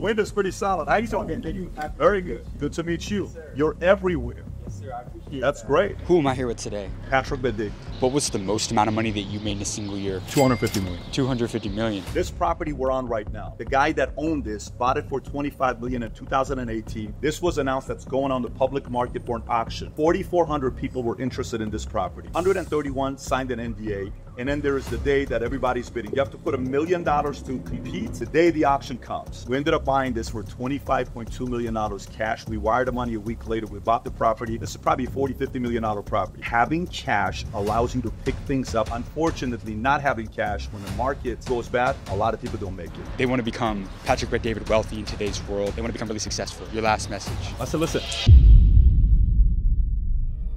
wind is pretty solid. How you doing? Very good. Good to meet you. You're everywhere. Yes, sir. I appreciate That's that. great. Who am I here with today? Patrick Bedig, What was the most amount of money that you made in a single year? 250 million. 250 million. This property we're on right now, the guy that owned this bought it for 25 million in 2018. This was announced that's going on the public market for an auction. 4,400 people were interested in this property. 131 signed an NDA. And then there is the day that everybody's bidding. You have to put $1 million to compete. The day the auction comes. We ended up buying this for $25.2 million cash. We wired the money a week later. We bought the property. This is probably a $40, $50 million property. Having cash allows you to pick things up. Unfortunately, not having cash, when the market goes bad, a lot of people don't make it. They want to become Patrick Bet-David wealthy in today's world. They want to become really successful. Your last message. I said, listen.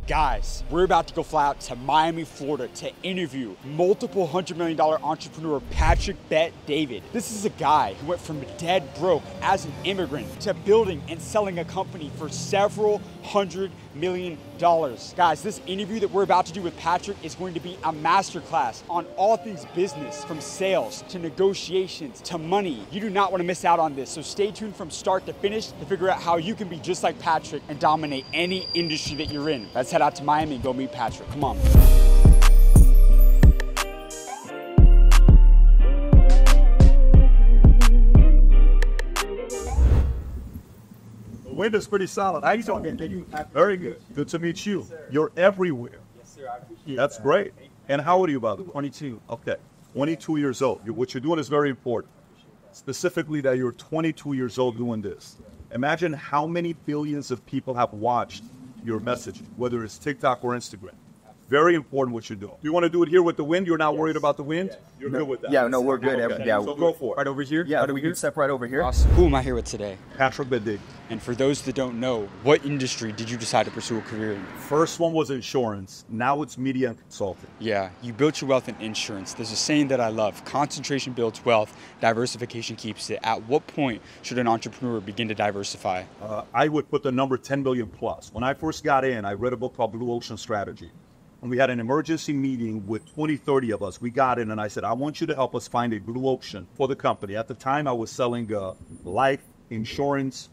Guys, we're about to go fly out to Miami, Florida to interview multiple $100 million entrepreneur Patrick Bet-David. This is a guy who went from dead broke as an immigrant to building and selling a company for several $100 million. Guys, this interview that we're about to do with Patrick is going to be a masterclass on all things business, from sales to negotiations to money. You do not want to miss out on this, so stay tuned from start to finish to figure out how you can be just like Patrick and dominate any industry that you're in. Let's head out to Miami and go meet Patrick. Come on. The wind is pretty solid. How you doing? Very good. Good to meet you. You're everywhere. Yes, sir. I appreciate That's that. great. And how old are you, by the way? 22. Okay, 22 years old. What you're doing is very important. Specifically that you're 22 years old doing this. Imagine how many billions of people have watched your message, whether it's TikTok or Instagram. Very important what you're doing. Do you want to do it here with the wind? You're not worried about the wind? You're good with that? Yeah, no, we're good. Okay. Yeah, So go for it. Right over here? yeah, Right over we here? can step right over here. Awesome. Who am I here with today? Patrick Bedig. And for those that don't know, what industry did you decide to pursue a career in? First one was insurance. Now it's media and consulting. Yeah, you built your wealth in insurance. There's a saying that I love: concentration builds wealth, diversification keeps it. At what point should an entrepreneur begin to diversify? I would put the number 10 billion plus. When I first got in, I read a book called Blue Ocean Strategy. And we had an emergency meeting with 20, 30 of us. We got in and I said, I want you to help us find a blue ocean for the company. At the time, I was selling life insurance.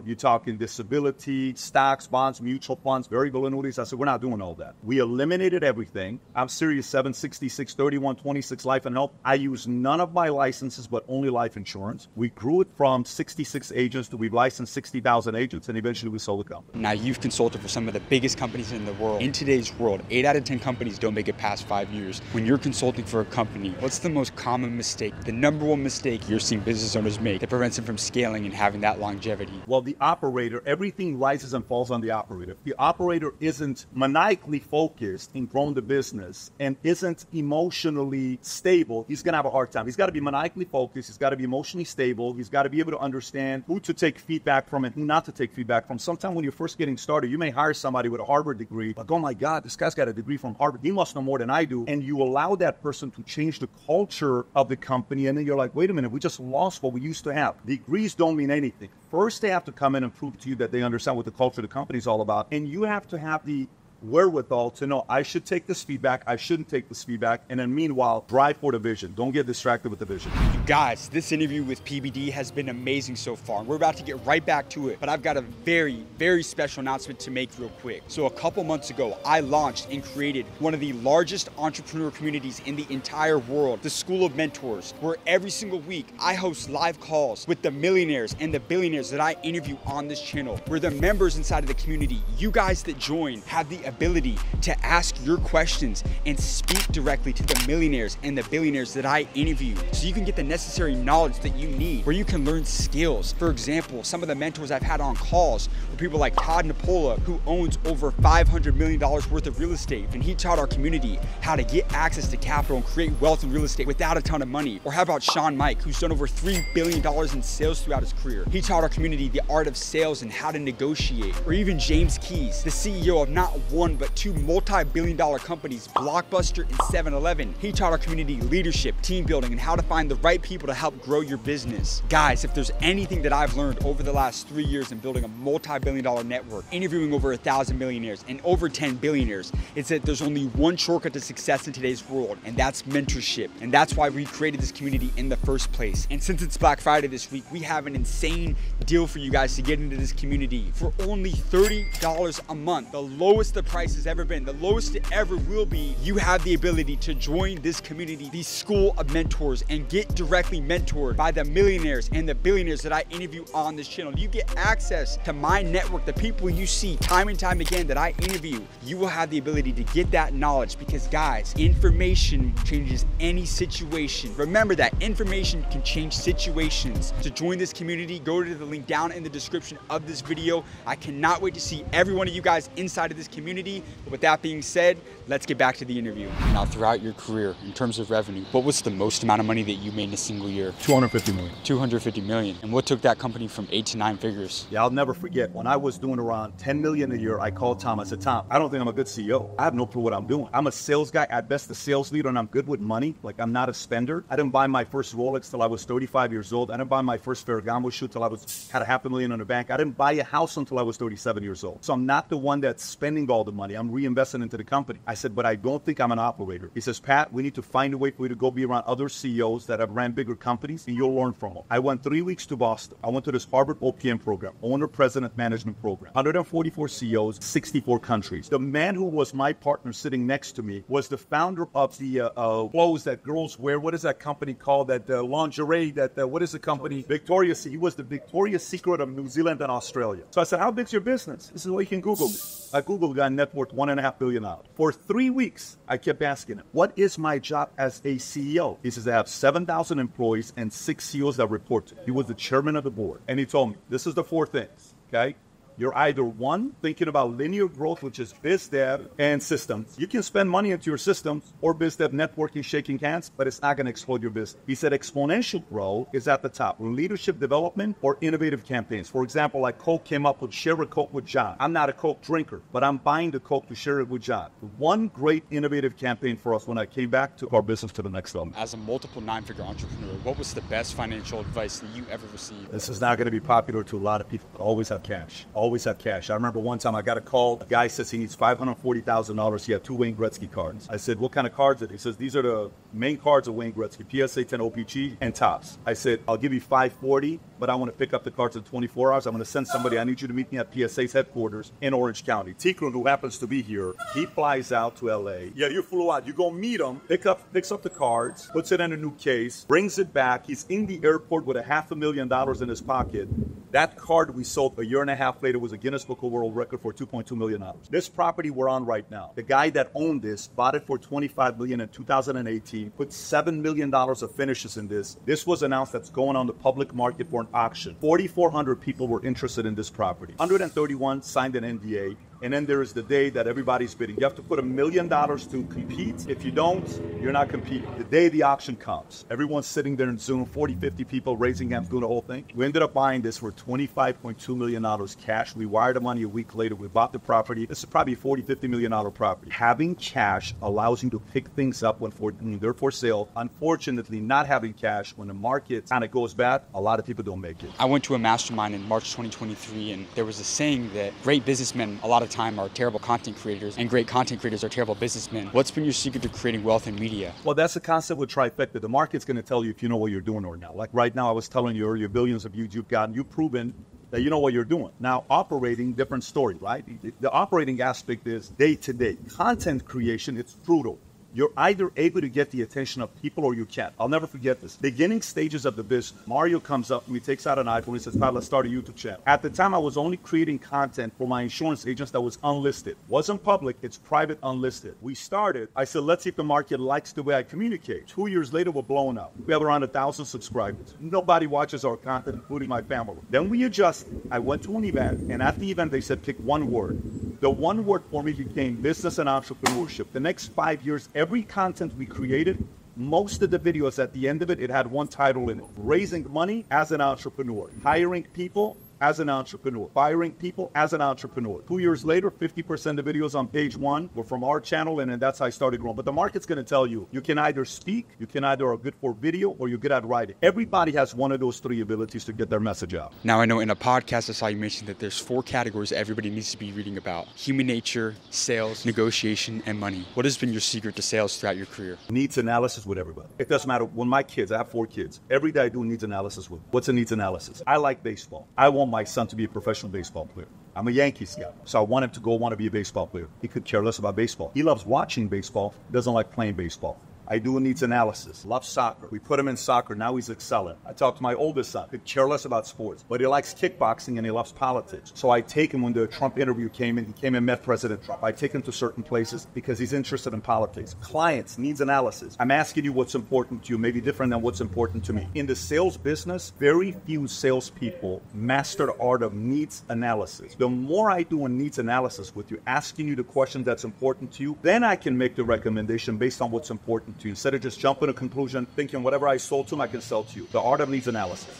You're talking disability, stocks, bonds, mutual funds, variable annuities. I said, we're not doing all that. We eliminated everything. I'm Series 766, 31, 26 life and health. I use none of my licenses, but only life insurance. We grew it from 66 agents to we've licensed 60,000 agents, and eventually we sold the company. Now, you've consulted for some of the biggest companies in the world. In today's world, 8 out of 10 companies don't make it past 5 years. When you're consulting for a company, what's the most common mistake, the number one mistake you're seeing business owners make that prevents them from scaling and having that longevity? Well, the operator, everything rises and falls on the operator. If the operator isn't maniacally focused in growing the business and isn't emotionally stable, he's going to have a hard time. He's got to be maniacally focused. He's got to be emotionally stable. He's got to be able to understand who to take feedback from and who not to take feedback from. Sometimes when you're first getting started, you may hire somebody with a Harvard degree, like, oh my God, this guy's got a degree from Harvard. He must know more than I do. And you allow that person to change the culture of the company. And then you're like, wait a minute, we just lost what we used to have. Degrees don't mean anything. First, they have to come in and prove to you that they understand what the culture of the company is all about. And you have to have the wherewithal to know, I should take this feedback, I shouldn't take this feedback, and then meanwhile, drive for the vision. Don't get distracted with the vision. You guys, this interview with PBD has been amazing so far. We're about to get right back to it, but I've got a very, very special announcement to make real quick. So a couple months ago, I launched and created one of the largest entrepreneur communities in the entire world, the School of Mentors, where every single week I host live calls with the millionaires and the billionaires that I interview on this channel, where the members inside of the community, you guys that join, have the ability to ask your questions and speak directly to the millionaires and the billionaires that I interview, so you can get the necessary knowledge that you need, where you can learn skills. For example, some of the mentors I've had on calls were people like Todd Napola, who owns over $500 million worth of real estate, and he taught our community how to get access to capital and create wealth in real estate without a ton of money. Or how about Sean Mike, who's done over $3 billion in sales throughout his career? He taught our community the art of sales and how to negotiate. Or even James Keys, the CEO of not one one but two multi-billion-dollar companies, Blockbuster and 7-Eleven. He taught our community leadership, team building, and how to find the right people to help grow your business. Guys, if there's anything that I've learned over the last 3 years in building a multi-billion-dollar network, interviewing over 1,000 millionaires and over 10 billionaires, it's that there's only one shortcut to success in today's world, and that's mentorship. And that's why we created this community in the first place. And since it's Black Friday this week, we have an insane deal for you guys to get into this community for only $30 a month, the lowest the price has ever been, the lowest it ever will be. You have the ability to join this community, the school of mentors, and get directly mentored by the millionaires and the billionaires that I interview on this channel. You get access to my network, the people you see time and time again that I interview. You will have the ability to get that knowledge because, guys, information changes any situation. Remember that information can change situations. To join this community, go to the link down in the description of this video. I cannot wait to see every one of you guys inside of this community. But with that being said, let's get back to the interview. Now, throughout your career, in terms of revenue, what was the most amount of money that you made in a single year? 250 million. 250 million. And what took that company from 8 to 9 figures? Yeah, I'll never forget. When I was doing around 10 million a year, I called Tom. I said, Tom, I don't think I'm a good CEO. I have no clue what I'm doing. I'm a sales guy, at best a sales leader, and I'm good with money. Like, I'm not a spender. I didn't buy my first Rolex till I was 35 years old. I didn't buy my first Ferragamo shoe till I had $500,000 in the bank. I didn't buy a house until I was 37 years old. So I'm not the one that's spending all the money. I'm reinvesting into the company. I said, but I don't think I'm an operator. He says, Pat, we need to find a way for you to go be around other CEOs that have ran bigger companies, and you'll learn from them. I went 3 weeks to Boston. I went to this Harvard OPM program, Owner President Management Program. 144 CEOs, 64 countries. The man who was my partner sitting next to me was the founder of the clothes that girls wear. What is that company called? That lingerie, what is the company? Victoria's Secret. He was the Victoria's Secret of New Zealand and Australia. So I said, how big's your business? This is what you can Google me. I Googled a guy net worth $1.5 billion. For 3 weeks, I kept asking him, what is my job as a CEO? He says, I have 7,000 employees and 6 CEOs that report to me. He was the chairman of the board. And he told me, this is the 4 things, okay? You're either one, thinking about linear growth, which is biz dev and systems. You can spend money into your systems or biz dev, networking, shaking hands, but it's not going to explode your business. He said exponential growth is at the top. Leadership development or innovative campaigns. For example, like Coke came up with Share a Coke with John. I'm not a Coke drinker, but I'm buying the Coke to share it with John. One great innovative campaign for us when I came back to our business to the next level. As a multiple 9-figure entrepreneur, what was the best financial advice that you ever received? This is not going to be popular to a lot of people. Always have cash. Always have cash. I remember one time I got a call. A guy says he needs $540,000. He had 2 Wayne Gretzky cards. I said, what kind of cards are they? He says, these are the main cards of Wayne Gretzky, PSA 10 OPG and Topps. I said, I'll give you $540, but I want to pick up the cards in 24 hours. I'm going to send somebody. I need you to meet me at PSA's headquarters in Orange County. Tikron, who happens to be here, he flies out to LA. Yeah, you flew out. You go meet him, picks up the cards, puts it in a new case, brings it back. He's in the airport with $500,000 in his pocket. That card we sold a year and a half later was a Guinness Book of World Record for $2.2 million. This property we're on right now, the guy that owned this bought it for $25 million in 2018, put $7 million of finishes in this. This was announced that's going on the public market for an auction. 4,400 people were interested in this property. 131 signed an NDA. And then there is the day that everybody's bidding. You have to put $1 million to compete. If you don't, you're not competing. The day the auction comes, everyone's sitting there in Zoom, 40, 50 people raising hands, doing the whole thing. We ended up buying this for $25.2 million cash. We wired the money a week later. We bought the property. This is probably a $40, $50 million property. Having cash allows you to pick things up when they're for sale. Unfortunately, not having cash, when the market kind of goes bad, a lot of people don't make it. I went to a mastermind in March 2023, and there was a saying that great businessmen a lot of time are terrible content creators, and great content creators are terrible businessmen. What's been your secret to creating wealth in media? Well, that's the concept with trifecta. The market's going to tell you if you know what you're doing or not. Like right now, I was telling you earlier, billions of views you've gotten, you've proven that you know what you're doing. Now, operating, different story, right? The operating aspect is day to day. Content creation, it's brutal. You're either able to get the attention of people or you can't. I'll never forget this. Beginning stages of the business, Mario comes up and he takes out an iPhone. He says, Pat, let's start a YouTube channel. At the time, I was only creating content for my insurance agents that was unlisted. Wasn't public, it's private, unlisted. We started, I said, let's see if the market likes the way I communicate. 2 years later, we're blowing up. We have around 1,000 subscribers. Nobody watches our content, including my family. Then we adjusted. I went to an event, and at the event, they said, pick one word. The one word for me became business and entrepreneurship. The next 5 years, every content we created, most of the videos at the end of it, it had one title in it. Raising money as an entrepreneur. Hiring people as an entrepreneur, firing people as an entrepreneur. 2 years later, 50% of videos on page one were from our channel, and then that's how I started growing. But the market's going to tell you, you can either speak, you can either are good for video, or you're good at writing. Everybody has one of those three abilities to get their message out. Now, I know in a podcast I saw you mention that there's 4 categories that everybody needs to be reading about: human nature, sales, negotiation, and money. What has been your secret to sales throughout your career? Needs analysis with everybody. It doesn't matter. When my kids, I have 4 kids, every day I do needs analysis with them. What's a needs analysis? I like baseball. I want my son to be a professional baseball player. I'm a Yankees guy, so I want him to want to be a baseball player. He could care less about baseball. He loves watching baseball, doesn't like playing baseball. I do a needs analysis. Loves soccer. We put him in soccer. Now he's excelling. I talk to my oldest son. Could care less about sports, but he likes kickboxing and he loves politics. So I take him when the Trump interview came in. He came and met President Trump. I take him to certain places because he's interested in politics. Clients, needs analysis. I'm asking you what's important to you, maybe different than what's important to me. In the sales business, very few salespeople master the art of needs analysis. The more I do a needs analysis with you, asking you the question that's important to you, then I can make the recommendation based on what's important to you, instead of just jumping to a conclusion, thinking whatever I sold to him, I can sell to you. The art of needs analysis.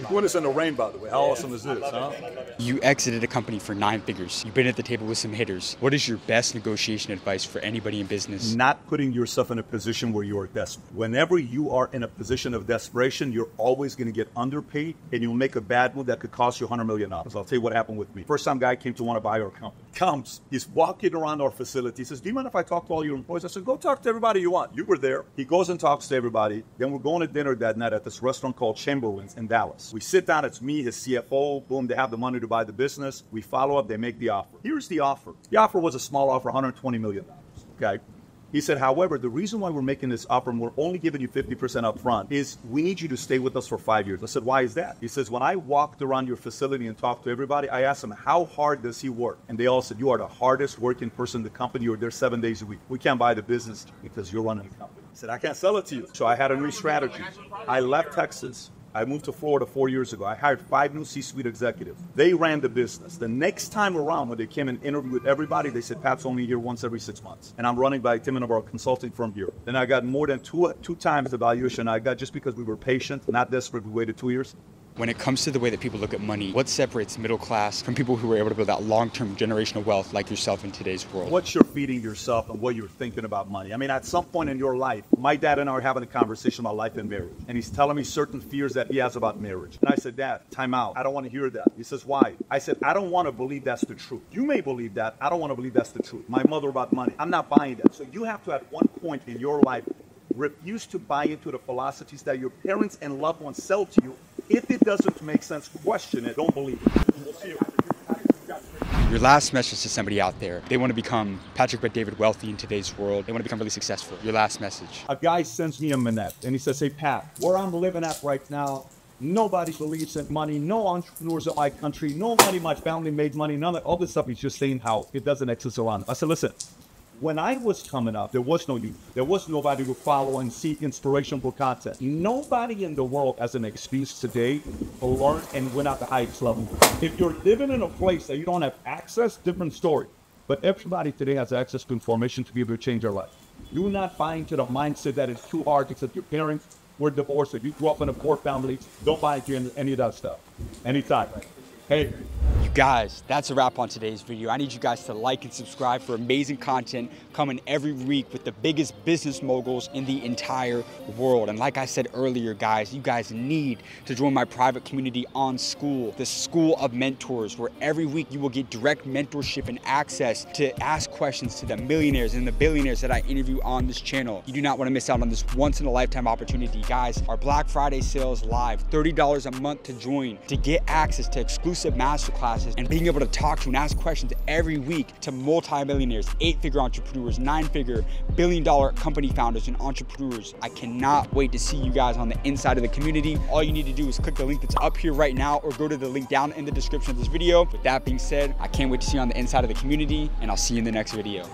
Doing this in the rain, by the way. How awesome is this, huh? You exited a company for 9 figures. You've been at the table with some hitters. What is your best negotiation advice for anybody in business? Not putting yourself in a position where you are desperate. Whenever you are in a position of desperation, you're always going to get underpaid, and you'll make a bad move that could cost you $100 million. I'll tell you what happened with me. First time guy came to want to buy our company. He's walking around our facility. He says, do you mind if I talk to all your employees? I said, go talk to everybody you want. You were there. He goes and talks to everybody. Then we're going to dinner that night at this restaurant called Chamberlain's in Dallas. We sit down. It's me, his CFO. Boom, they have the money to buy the business. We follow up. They make the offer. Here's the offer. The offer was a small offer, $120 million. Okay. He said, however, the reason why we're making this offer and we're only giving you 50% up front is we need you to stay with us for 5 years. I said, why is that? He says, when I walked around your facility and talked to everybody, I asked them, how hard does he work? And they all said, you are the hardest working person in the company. You're there 7 days a week. We can't buy the business because you're running the company. I said, I can't sell it to you. So I had a new strategy. I left Texas. I moved to Florida 4 years ago. I hired 5 new C-suite executives. They ran the business. The next time around, when they came and interviewed with everybody, they said, Pat's only here once every 6 months. And I'm running by Tim and our consulting firm here. Then I got more than two times the valuation I got just because we were patient, not desperate. We waited 2 years. When it comes to the way that people look at money, what separates middle class from people who are able to build that long-term generational wealth like yourself in today's world? What you're feeding yourself and what you're thinking about money. I mean, at some point in your life, my dad and I are having a conversation about life and marriage. And he's telling me certain fears that he has about marriage. And I said, Dad, time out. I don't want to hear that. He says, why? I said, I don't want to believe that's the truth. You may believe that. I don't want to believe that's the truth. My mother about money. I'm not buying that. So you have to, at one point in your life, refuse to buy into the philosophies that your parents and loved ones sell to you. If it doesn't make sense, question it. Don't believe it. We'll see you. Your last message to somebody out there, they want to become Patrick Bet-David wealthy in today's world. They want to become really successful. Your last message. A guy sends me a minute and he says, hey, Pat, where I'm living at right now, nobody believes in money. No entrepreneurs in my country. Nobody in my family made money. None of all this stuff. He's just saying how it doesn't exist around. I said, listen. When I was coming up, there was no youth. There was nobody to follow and seek inspiration for content. Nobody in the world has an excuse today to learn and win at the highest level. If you're living in a place that you don't have access, different story. But everybody today has access to information to be able to change their life. Do not buy into the mindset that it's too hard because your parents were divorced. If you grew up in a poor family, don't buy into any of that stuff. Anytime. Hey. You guys, that's a wrap on today's video. I need you guys to like and subscribe for amazing content coming every week with the biggest business moguls in the entire world. And like I said earlier, guys, you guys need to join my private community on School, the School of Mentors, where every week you will get direct mentorship and access to ask questions to the millionaires and the billionaires that I interview on this channel. You do not want to miss out on this once-in-a-lifetime opportunity. Guys, our Black Friday sales live, $30 a month to join, to get access to exclusive masterclasses and being able to talk to and ask questions every week to multi-millionaires, 8-figure entrepreneurs, 9-figure, billion-dollar company founders and entrepreneurs. I cannot wait to see you guys on the inside of the community. All you need to do is click the link that's up here right now or go to the link down in the description of this video. With that being said, I can't wait to see you on the inside of the community, and I'll see you in the next video.